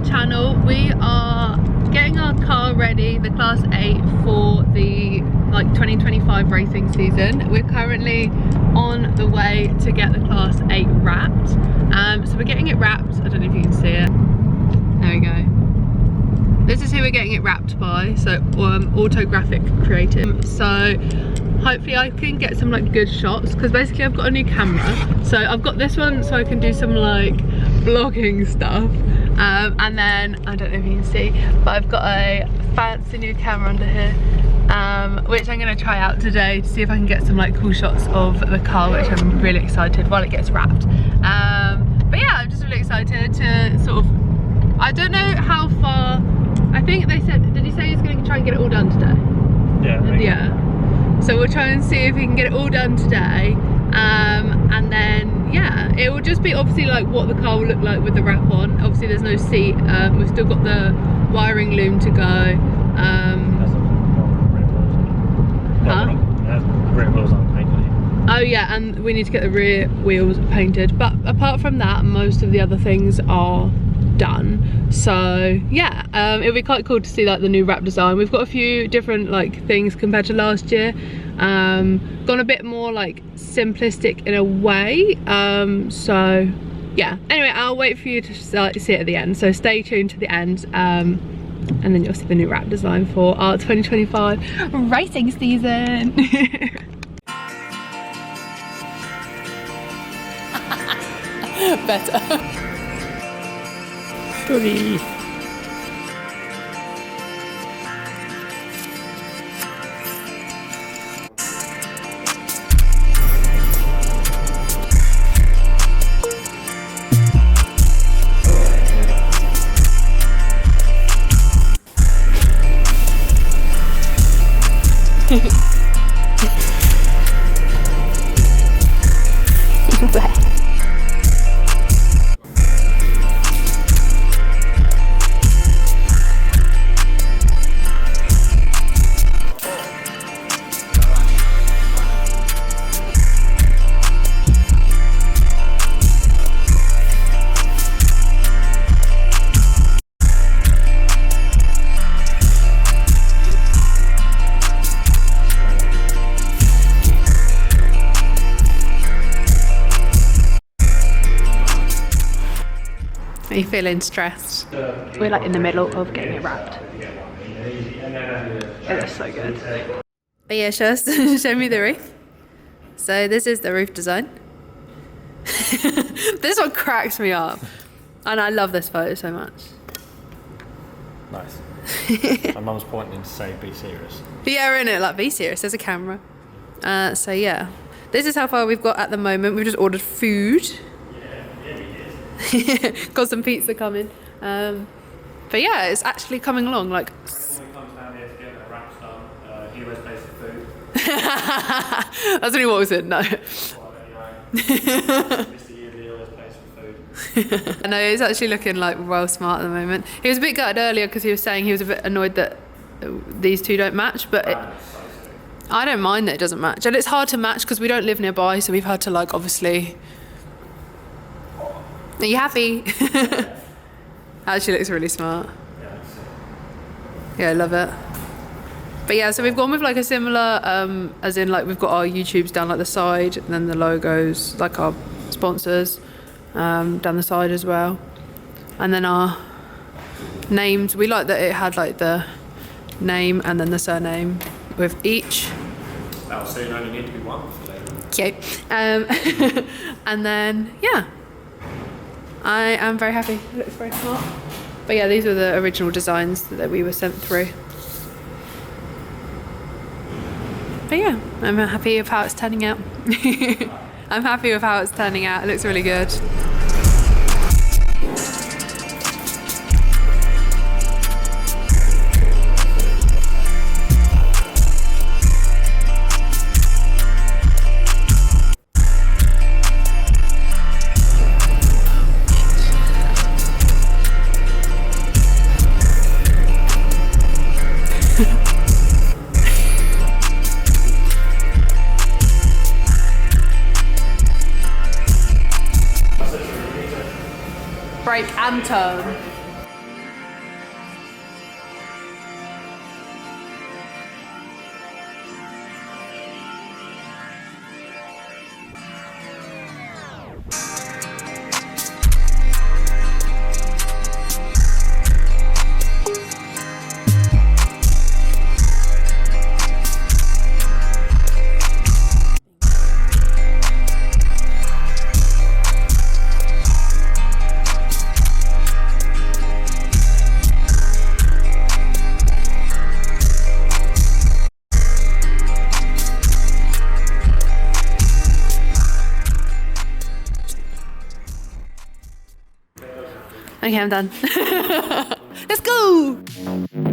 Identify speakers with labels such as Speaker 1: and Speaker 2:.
Speaker 1: channel. We are getting our car ready, the Class 8, for the 2025 racing season. We're currently on the way to get the Class 8 wrapped. So we're getting it wrapped. I don't know if you can see it. There we go. This is who we're getting it wrapped by, so Autographic Creative. So hopefully I can get some good shots, because basically I've got a new camera. So I've got this one so I can do some vlogging stuff. And then, I don't know if you can see, but I've got a fancy new camera under here, which I'm gonna try out today to see if I can get some cool shots of the car, which I'm really excited while it gets wrapped. But yeah, I'm just really excited to sort of, I don't know how far, I think they said, did he say he's going to try and get it all done today? Yeah. So we'll try and see if we can get it all done today. And then, yeah, it will just be obviously what the car will look like with the wrap on. Obviously there's no seat. We've still got the wiring loom to go.
Speaker 2: Rear wheels aren't painted.
Speaker 1: Oh yeah, and we need to get the rear wheels painted. But apart from that, most of the other things are done. So yeah, it'll be quite cool to see the new wrap design. We've got a few different things compared to last year. Gone a bit more simplistic in a way. So yeah, anyway, I'll wait for you to see it at the end, so stay tuned to the end, and then you'll see the new wrap design for our 2025 racing season. Better.
Speaker 2: Goody.
Speaker 1: Are you feeling stressed? We're in the middle of getting it wrapped. It looks so good. But yeah, show me the roof. So this is the roof design. This one cracks me up. And I love this photo so much.
Speaker 2: Nice. My mum's pointing to say be serious.
Speaker 1: Yeah, we're in it, be serious, there's a camera. So yeah, this is how far we've got at the moment. We've just ordered food. Got some pizza coming. But yeah, it's actually coming along.
Speaker 2: When he comes down here to get the wraps done, he always pays for food.
Speaker 1: That's only what was it? No.
Speaker 2: Mr. Usually always pays for food.
Speaker 1: I know, he's actually looking well smart at the moment. He was a bit gutted earlier because he was saying he was a bit annoyed that these two don't match, but I don't mind that it doesn't match. And it's hard to match because we don't live nearby, so we've had to obviously. Are you happy? Actually looks really smart. Yeah, I love it. But yeah, so we've gone with a similar, as in we've got our YouTubes down the side, and then the logos, our sponsors, down the side as well. And then our names, we like that it had the name and then the surname with each.
Speaker 2: That'll soon only need to be one for later.
Speaker 1: Cute. And then, yeah. I am very happy. It looks very smart. But yeah, these were the original designs that we were sent through. But yeah, I'm happy with how it's turning out. I'm happy with how it's turning out. It looks really good. Break and tone. Okay, I'm done. Let's go!